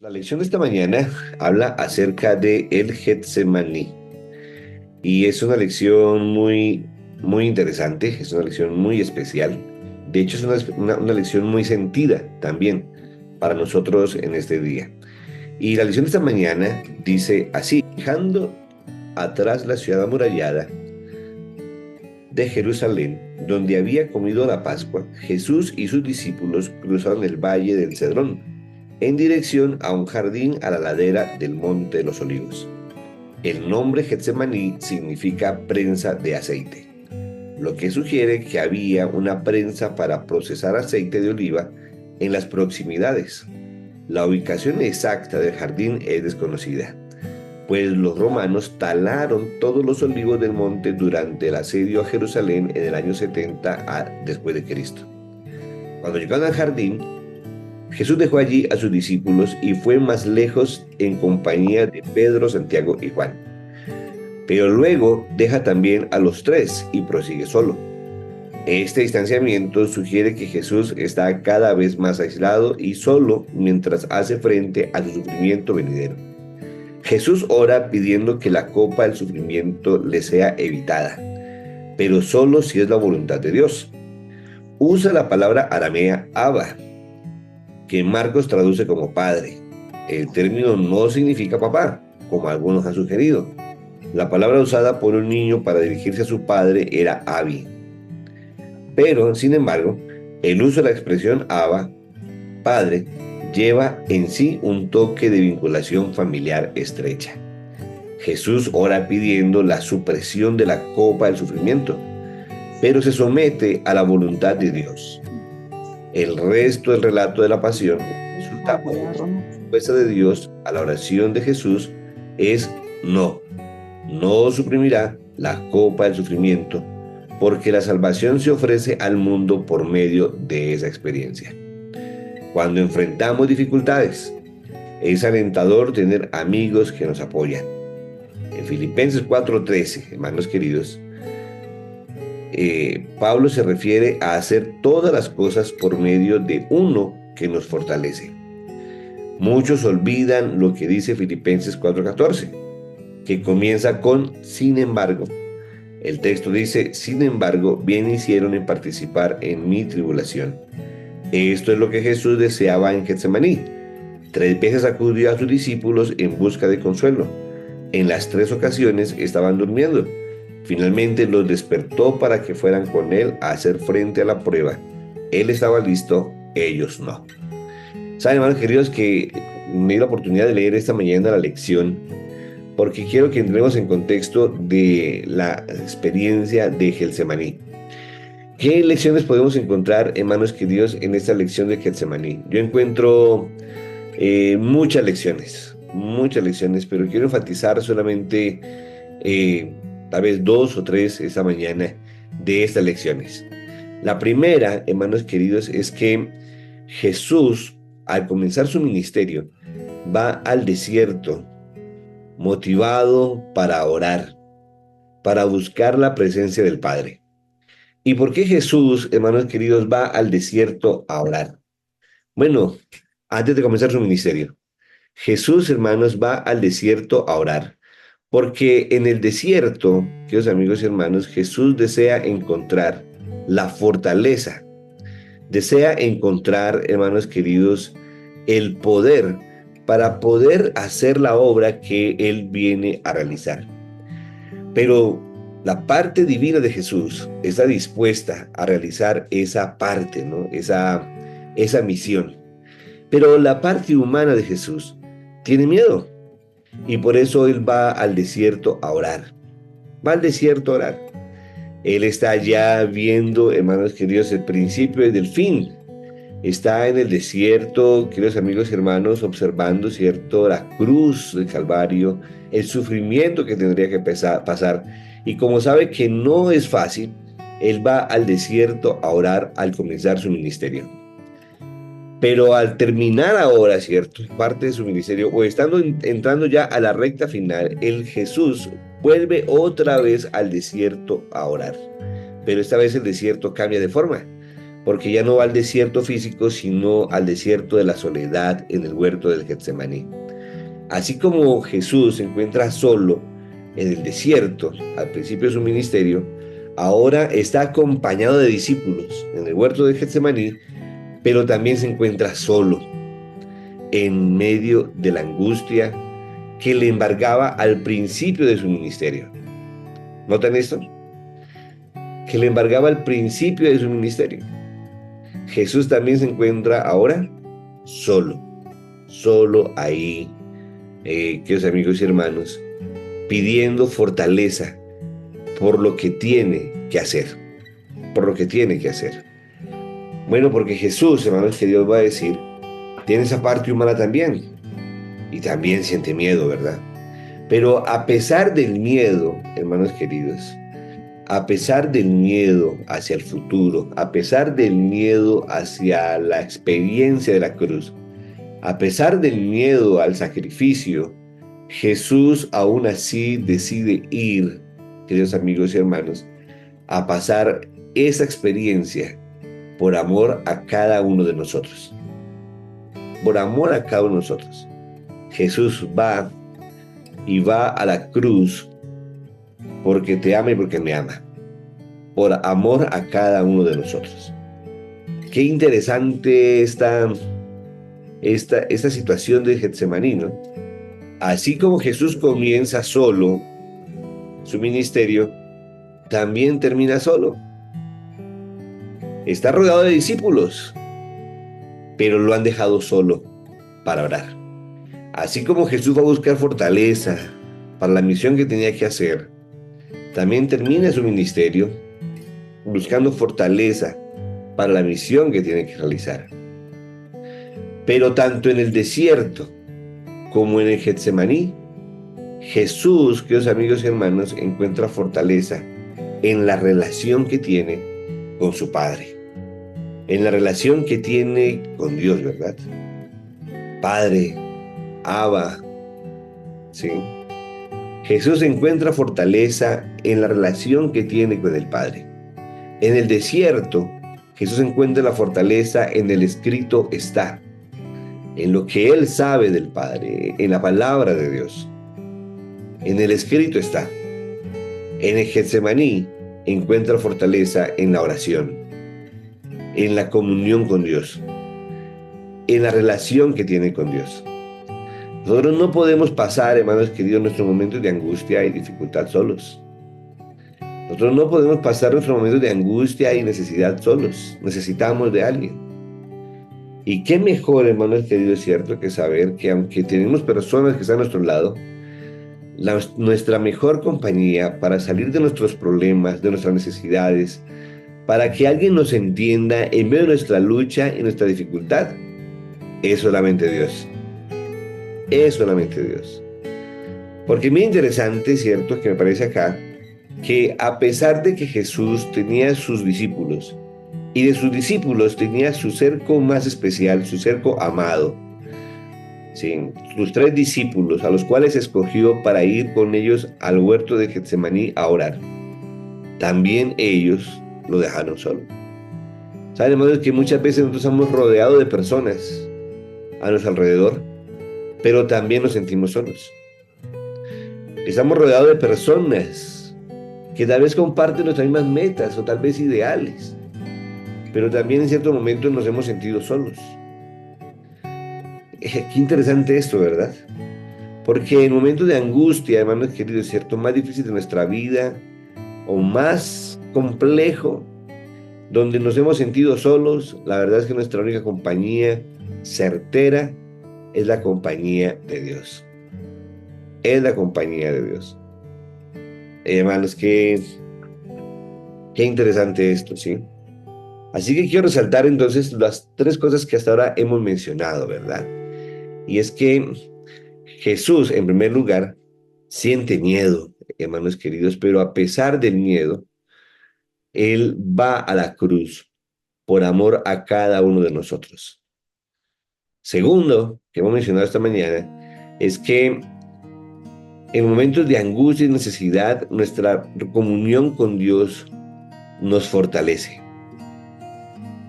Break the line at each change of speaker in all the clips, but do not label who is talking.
La lección de esta mañana habla acerca de el Getsemaní y es una lección muy interesante, es una lección muy especial. De hecho, es una lección muy sentida también para nosotros en este día. Y la lección de esta mañana dice así: dejando atrás la ciudad amurallada de Jerusalén, donde había comido la Pascua, Jesús y sus discípulos cruzaron el valle del Cedrón en dirección a un jardín a la ladera del Monte de los Olivos. El nombre Getsemaní significa prensa de aceite, lo que sugiere que había una prensa para procesar aceite de oliva en las proximidades. La ubicación exacta del jardín es desconocida, pues los romanos talaron todos los olivos del monte durante el asedio a Jerusalén en el año 70 después de Cristo. Cuando llegaron al jardín, Jesús dejó allí a sus discípulos y fue más lejos en compañía de Pedro, Santiago y Juan. Pero luego deja también a los tres y prosigue solo. Este distanciamiento sugiere que Jesús está cada vez más aislado y solo mientras hace frente a su sufrimiento venidero. Jesús ora pidiendo que la copa del sufrimiento le sea evitada, pero solo si es la voluntad de Dios. Usa la palabra aramea Abba, que Marcos traduce como padre. El término no significa papá, como algunos han sugerido. La palabra usada por un niño para dirigirse a su padre era Abi. Pero, sin embargo, el uso de la expresión Abba, padre, lleva en sí un toque de vinculación familiar estrecha. Jesús ora pidiendo la supresión de la copa del sufrimiento, pero se somete a la voluntad de Dios. El resto del relato de la pasión resulta la respuesta de Dios a la oración de Jesús es no. No suprimirá la copa del sufrimiento, porque la salvación se ofrece al mundo por medio de esa experiencia. Cuando enfrentamos dificultades, es alentador tener amigos que nos apoyan. En Filipenses 4:13, hermanos queridos, Pablo se refiere a hacer todas las cosas por medio de uno que nos fortalece. Muchos olvidan lo que dice Filipenses 4:14, que comienza con sin embargo. El texto dice: sin embargo, bien hicieron en participar en mi tribulación. Esto es lo que Jesús deseaba en Getsemaní. 3 veces acudió a sus discípulos en busca de consuelo. En las 3 ocasiones estaban durmiendo. Finalmente los despertó para que fueran con él a hacer frente a la prueba. Él estaba listo, ellos no. Saben, hermanos queridos, que me di la oportunidad de leer esta mañana la lección porque quiero que entremos en contexto de la experiencia de Getsemaní. ¿Qué lecciones podemos encontrar, hermanos queridos, en esta lección de Getsemaní? Yo encuentro muchas lecciones, pero quiero enfatizar solamente tal vez 2 o 3 esta mañana de estas lecciones. La primera, hermanos queridos, es que Jesús, al comenzar su ministerio, va al desierto motivado para orar, para buscar la presencia del Padre. ¿Y por qué Jesús, hermanos queridos, va al desierto a orar? Bueno, antes de comenzar su ministerio, Jesús, hermanos, va al desierto a orar, porque en el desierto, queridos amigos y hermanos, Jesús desea encontrar la fortaleza, desea encontrar, hermanos queridos, el poder para poder hacer la obra que Él viene a realizar. Pero la parte divina de Jesús está dispuesta a realizar esa parte, ¿no? Esa misión. Pero la parte humana de Jesús tiene miedo y por eso Él va al desierto a orar. Va al desierto a orar. Él está ya viendo, hermanos queridos, el principio desde el fin. Está en el desierto, queridos amigos y hermanos, observando, ¿cierto?, la cruz del Calvario, el sufrimiento que tendría que pasar. Y como sabe que no es fácil, Él va al desierto a orar al comenzar su ministerio. Pero al terminar ahora, ¿cierto?, parte de su ministerio, o estando entrando ya a la recta final, el Jesús vuelve otra vez al desierto a orar. Pero esta vez el desierto cambia de forma, porque ya no va al desierto físico, sino al desierto de la soledad en el huerto del Getsemaní. Así como Jesús se encuentra solo en el desierto al principio de su ministerio, ahora está acompañado de discípulos en el huerto del Getsemaní, pero también se encuentra solo en medio de la angustia que le embargaba al principio de su ministerio. ¿Notan esto? Que le embargaba al principio de su ministerio. Jesús también se encuentra ahora solo ahí, queridos amigos y hermanos, pidiendo fortaleza por lo que tiene que hacer, Bueno, porque Jesús, hermanos, que Dios va a decir, tiene esa parte humana también, y también siente miedo, ¿verdad? Pero a pesar del miedo, hermanos queridos, a pesar del miedo hacia el futuro, a pesar del miedo hacia la experiencia de la cruz, a pesar del miedo al sacrificio, Jesús aún así decide ir, queridos amigos y hermanos, a pasar esa experiencia por amor a cada uno de nosotros. Por amor a cada uno de nosotros. Jesús va a la cruz porque te ama y porque me ama, por amor a cada uno de nosotros. Qué interesante esta situación de Getsemaní, ¿no? Así como Jesús comienza solo su ministerio, también termina solo. Está rodeado de discípulos, pero lo han dejado solo para orar. Así como Jesús va a buscar fortaleza para la misión que tenía que hacer, también termina su ministerio buscando fortaleza para la misión que tiene que realizar. Pero tanto en el desierto como en el Getsemaní, Jesús, queridos amigos y hermanos, encuentra fortaleza en la relación que tiene con su Padre, en la relación que tiene con Dios, ¿verdad? Padre, Abba, ¿sí? Jesús encuentra fortaleza en la relación que tiene con el Padre. En el desierto, Jesús encuentra la fortaleza en el escrito está, en lo que Él sabe del Padre, en la palabra de Dios. En el escrito está. En el Getsemaní encuentra fortaleza en la oración, en la comunión con Dios, en la relación que tiene con Dios. Nosotros no podemos pasar, hermanos queridos, nuestros momentos de angustia y dificultad solos. Nosotros no podemos pasar nuestros momentos de angustia y necesidad solos. Necesitamos de alguien. Y qué mejor, hermanos queridos, es cierto, que saber que aunque tenemos personas que están a nuestro lado, nuestra mejor compañía para salir de nuestros problemas, de nuestras necesidades, para que alguien nos entienda en medio de nuestra lucha y nuestra dificultad, es solamente Dios. Es solamente Dios. Porque muy interesante, cierto, que me parece acá, que a pesar de que Jesús tenía sus discípulos, y de sus discípulos tenía su cerco más especial, su cerco amado, ¿sí? Sus 3 discípulos, a los cuales escogió para ir con ellos al huerto de Getsemaní a orar, también ellos lo dejaron solo. ¿Saben, hermanos, que muchas veces nosotros estamos rodeados de personas a nuestro alrededor, pero también nos sentimos solos? Estamos rodeados de personas que tal vez comparten nuestras mismas metas o tal vez ideales, pero también en ciertos momentos nos hemos sentido solos. Qué interesante esto, ¿verdad? Porque en momentos de angustia, hermanos queridos, ¿cierto? Más difícil de nuestra vida o más complejo, donde nos hemos sentido solos, la verdad es que nuestra única compañía certera es la compañía de Dios. Es la compañía de Dios. Hermanos, qué interesante esto, ¿sí? Así que quiero resaltar entonces las 3 cosas que hasta ahora hemos mencionado, ¿verdad? Y es que Jesús, en primer lugar, siente miedo, hermanos queridos, pero a pesar del miedo, Él va a la cruz por amor a cada uno de nosotros. Segundo, que hemos mencionado esta mañana, es que en momentos de angustia y necesidad, nuestra comunión con Dios nos fortalece.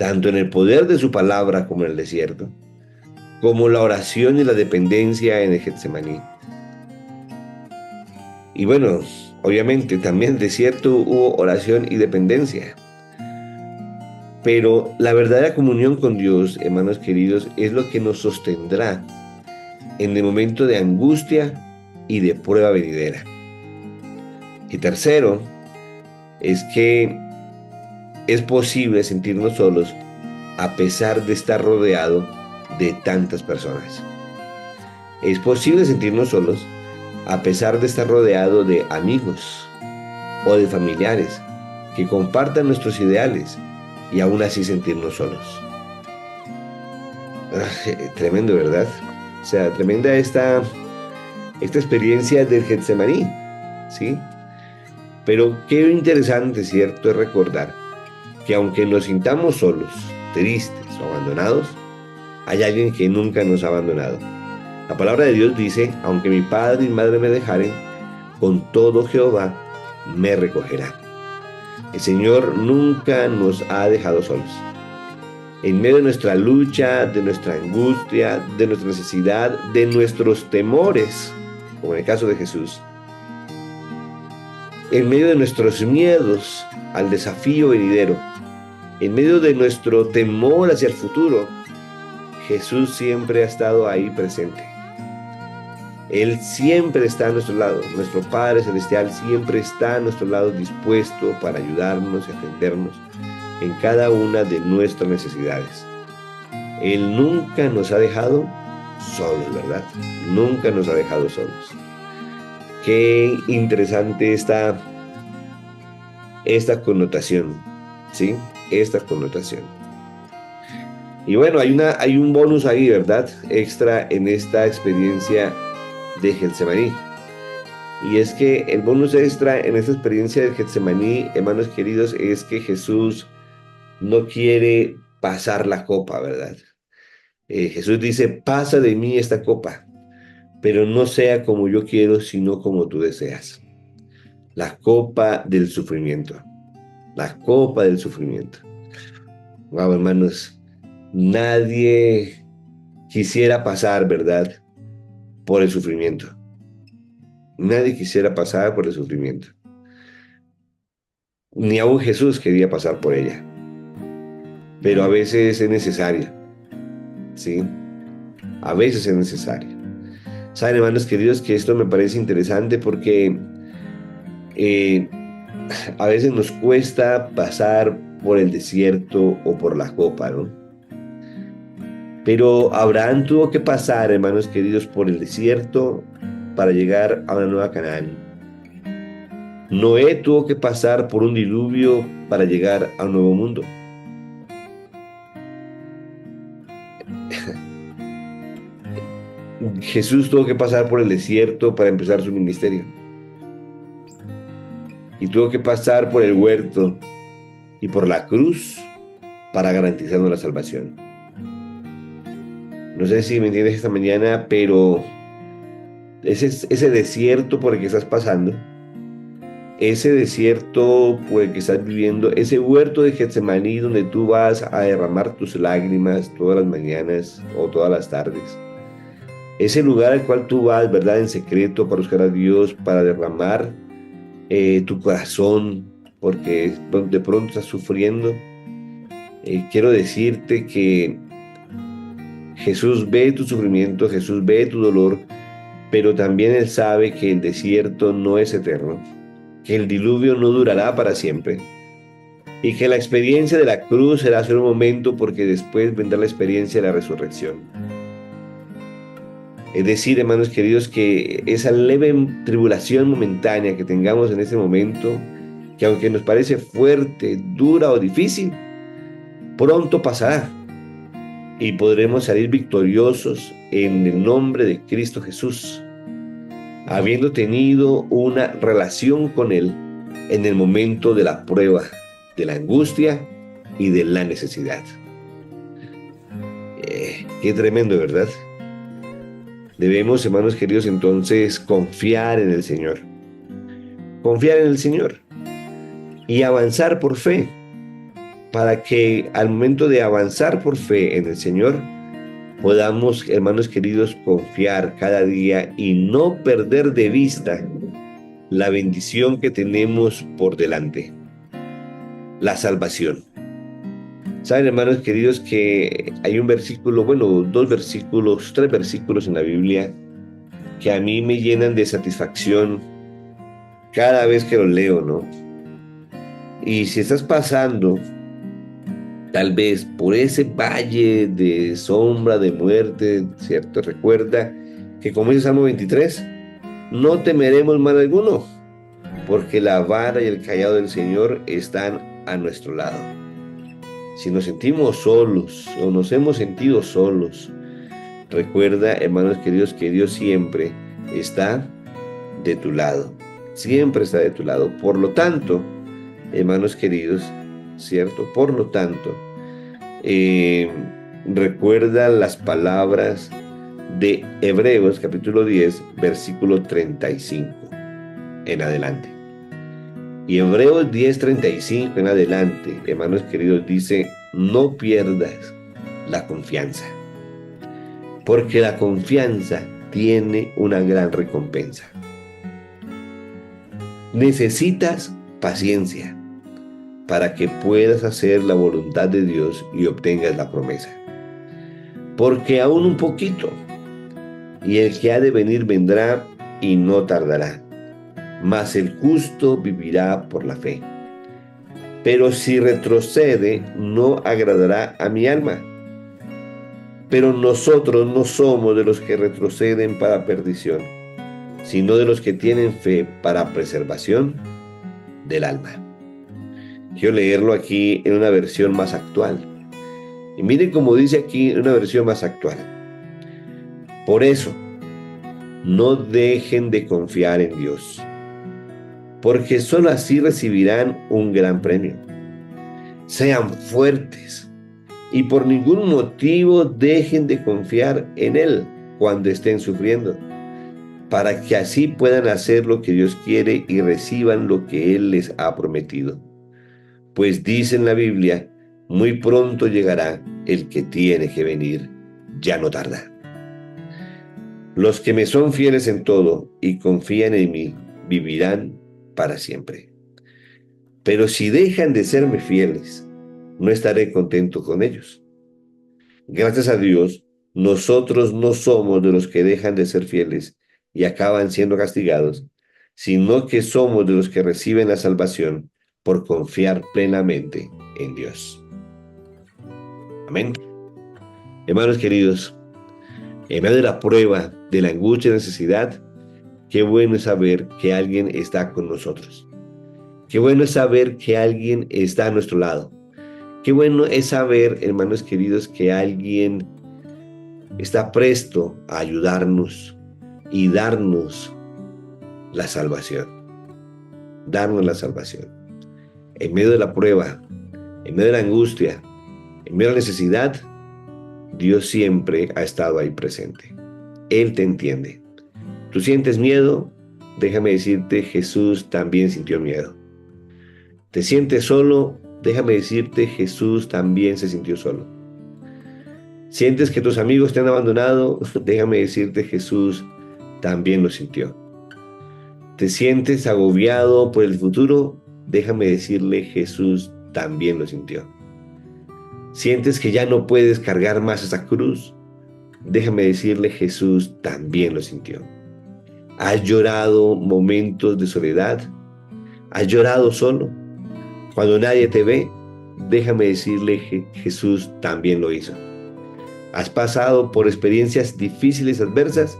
tanto en el poder de su palabra como en el desierto, como la oración y la dependencia en el Getsemaní. Y bueno, obviamente también en el desierto hubo oración y dependencia. Pero la verdadera comunión con Dios, hermanos queridos, es lo que nos sostendrá en el momento de angustia y de prueba venidera. Y tercero, es que es posible sentirnos solos a pesar de estar rodeado de tantas personas. Es posible sentirnos solos a pesar de estar rodeado de amigos o de familiares que compartan nuestros ideales y aún así sentirnos solos. Tremendo, ¿verdad? O sea, tremenda esta experiencia del Getsemaní, ¿sí? Pero qué interesante, ¿cierto?, es recordar que aunque nos sintamos solos, tristes o abandonados, hay alguien que nunca nos ha abandonado. La palabra de Dios dice, aunque mi padre y madre me dejaren, con todo Jehová me recogerá. El Señor nunca nos ha dejado solos. En medio de nuestra lucha, de nuestra angustia, de nuestra necesidad, de nuestros temores, como en el caso de Jesús, en medio de nuestros miedos al desafío venidero, en medio de nuestro temor hacia el futuro, Jesús siempre ha estado ahí presente. Él siempre está a nuestro lado. Nuestro Padre Celestial siempre está a nuestro lado, dispuesto para ayudarnos y atendernos en cada una de nuestras necesidades. Él nunca nos ha dejado solos, ¿verdad? Nunca nos ha dejado solos. Qué interesante esta connotación, ¿sí? Esta connotación. Y bueno, hay un bonus ahí, ¿verdad? Extra en esta experiencia de Getsemaní. Y es que el bonus extra en esta experiencia de Getsemaní, hermanos queridos, es que Jesús no quiere pasar la copa, ¿verdad? Jesús dice, pasa de mí esta copa, pero no sea como yo quiero, sino como tú deseas. La copa del sufrimiento. La copa del sufrimiento. Wow, hermanos, nadie quisiera pasar, ¿verdad?, por el sufrimiento. Nadie quisiera pasar por el sufrimiento. Ni aún Jesús quería pasar por ella. Pero a veces es necesaria, ¿sí? A veces es necesaria. Saben, hermanos queridos, que esto me parece interesante porque a veces nos cuesta pasar por el desierto o por la copa, ¿no? Pero Abraham tuvo que pasar, hermanos queridos, por el desierto para llegar a una nueva Canaán. Noé tuvo que pasar por un diluvio para llegar a un nuevo mundo. Jesús tuvo que pasar por el desierto para empezar su ministerio. Y tuvo que pasar por el huerto y por la cruz para garantizarnos la salvación. No sé si me entiendes esta mañana, pero ese desierto por el que estás pasando, ese desierto por el que estás viviendo, ese huerto de Getsemaní donde tú vas a derramar tus lágrimas todas las mañanas o todas las tardes, ese lugar al cual tú vas, ¿verdad?, en secreto para buscar a Dios, para derramar tu corazón, porque de pronto estás sufriendo. Quiero decirte que Jesús ve tu sufrimiento, Jesús ve tu dolor, pero también Él sabe que el desierto no es eterno, que el diluvio no durará para siempre y que la experiencia de la cruz será solo un momento, porque después vendrá la experiencia de la resurrección. Es decir, hermanos queridos, que esa leve tribulación momentánea que tengamos en este momento, que aunque nos parece fuerte, dura o difícil, pronto pasará y podremos salir victoriosos en el nombre de Cristo Jesús, habiendo tenido una relación con Él en el momento de la prueba, de la angustia y de la necesidad. Qué tremendo, ¿verdad? Debemos, hermanos queridos, entonces confiar en el Señor. Confiar en el Señor y avanzar por fe. para que al momento de avanzar por fe en el Señor, podamos, hermanos queridos, confiar cada día y no perder de vista la bendición que tenemos por delante, la salvación. Saben, hermanos queridos, que hay un versículo, bueno, dos versículos, tres versículos en la Biblia que a mí me llenan de satisfacción cada vez que los leo, ¿no? Y si estás pasando tal vez por ese valle de sombra, de muerte, ¿cierto? Recuerda que como dice Salmo 23, no temeremos mal alguno, porque la vara y el cayado del Señor están a nuestro lado. Si nos sentimos solos o nos hemos sentido solos, recuerda, hermanos queridos, que Dios siempre está de tu lado. Siempre está de tu lado. Por lo tanto, hermanos queridos, ¿cierto? Por lo tanto, recuerda las palabras de Hebreos capítulo 10, versículo 35 en adelante. Y Hebreos 10:35 en adelante, hermanos queridos, dice: no pierdas la confianza, porque la confianza tiene una gran recompensa. Necesitas paciencia para que puedas hacer la voluntad de Dios y obtengas la promesa. Porque aún un poquito, y el que ha de venir vendrá y no tardará, mas el justo vivirá por la fe. Pero si retrocede, no agradará a mi alma. Pero nosotros no somos de los que retroceden para perdición, sino de los que tienen fe para preservación del alma. Quiero leerlo aquí en una versión más actual. Y miren cómo dice aquí en una versión más actual. Por eso, no dejen de confiar en Dios, porque sólo así recibirán un gran premio. Sean fuertes y por ningún motivo dejen de confiar en Él cuando estén sufriendo, para que así puedan hacer lo que Dios quiere y reciban lo que Él les ha prometido. Pues dice en la Biblia, muy pronto llegará el que tiene que venir, ya no tarda. Los que me son fieles en todo y confían en mí, vivirán para siempre. Pero si dejan de serme fieles, no estaré contento con ellos. Gracias a Dios, nosotros no somos de los que dejan de ser fieles y acaban siendo castigados, sino que somos de los que reciben la salvación por confiar plenamente en Dios. Amén. Hermanos queridos, en medio de la prueba, de la angustia y necesidad, qué bueno es saber que alguien está con nosotros. Qué bueno es saber que alguien está a nuestro lado. Qué bueno es saber, hermanos queridos, que alguien está presto a ayudarnos y darnos la salvación. Darnos la salvación. En medio de la prueba, en medio de la angustia, en medio de la necesidad, Dios siempre ha estado ahí presente. Él te entiende. ¿Tú sientes miedo? Déjame decirte, Jesús también sintió miedo. ¿Te sientes solo? Déjame decirte, Jesús también se sintió solo. ¿Sientes que tus amigos te han abandonado? Déjame decirte, Jesús también lo sintió. ¿Te sientes agobiado por el futuro? Déjame decirle, Jesús también lo sintió. ¿Sientes que ya no puedes cargar más esa cruz? Déjame decirle, Jesús también lo sintió. ¿Has llorado momentos de soledad? ¿Has llorado solo? Cuando nadie te ve, déjame decirle, Jesús también lo hizo. ¿Has pasado por experiencias difíciles, adversas?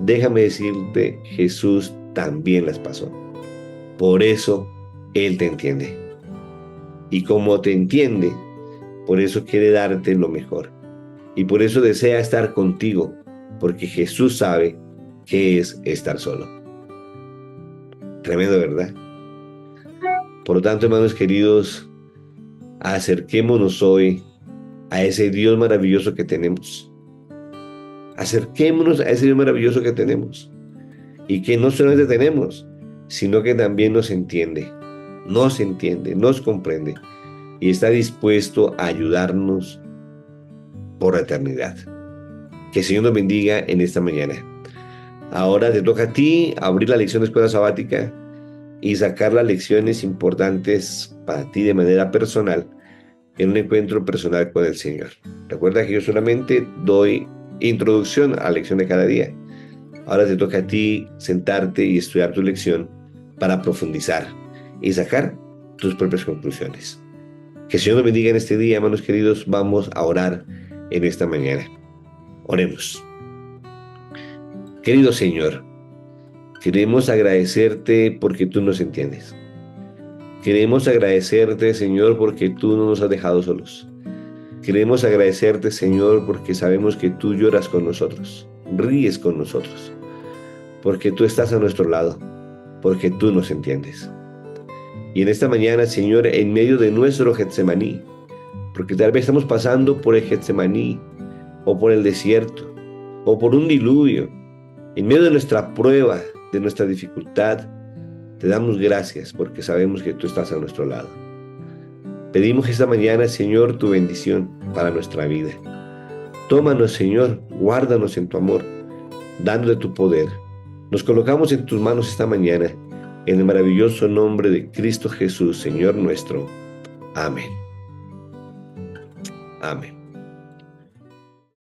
Déjame decirte, Jesús también las pasó. Por eso, Él te entiende. Y como te entiende, por eso quiere darte lo mejor. Y por eso desea estar contigo, porque Jesús sabe qué es estar solo. Tremendo, ¿verdad? Por lo tanto, hermanos queridos, acerquémonos hoy a ese Dios maravilloso que tenemos. Acerquémonos a ese Dios maravilloso que tenemos. Y que no solamente tenemos, sino que también nos entiende, nos comprende. y está dispuesto a ayudarnos por la eternidad. Que el Señor nos bendiga en esta mañana. Ahora te toca a ti abrir la lección de escuela sabática y sacar las lecciones importantes para ti de manera personal en un encuentro personal con el Señor. Recuerda que yo solamente doy introducción a la lección de cada día. Ahora te toca a ti sentarte y estudiar tu lección para profundizar y sacar tus propias conclusiones. Que el Señor nos bendiga en este día, hermanos queridos. Vamos a orar en esta mañana. Oremos. Querido Señor, queremos agradecerte porque tú nos entiendes. Queremos agradecerte, Señor, porque tú no nos has dejado solos. Queremos agradecerte, Señor, porque sabemos que tú lloras con nosotros, ríes con nosotros, porque tú estás a nuestro lado, porque tú nos entiendes. Y en esta mañana, Señor, en medio de nuestro Getsemaní, porque tal vez estamos pasando por el Getsemaní, o por el desierto, o por un diluvio, en medio de nuestra prueba, de nuestra dificultad, te damos gracias porque sabemos que tú estás a nuestro lado. Pedimos esta mañana, Señor, tu bendición para nuestra vida. Tómanos, Señor, guárdanos en tu amor, dándote tu poder. Nos colocamos en tus manos esta mañana, en el maravilloso nombre de Cristo Jesús, Señor nuestro. Amén. Amén.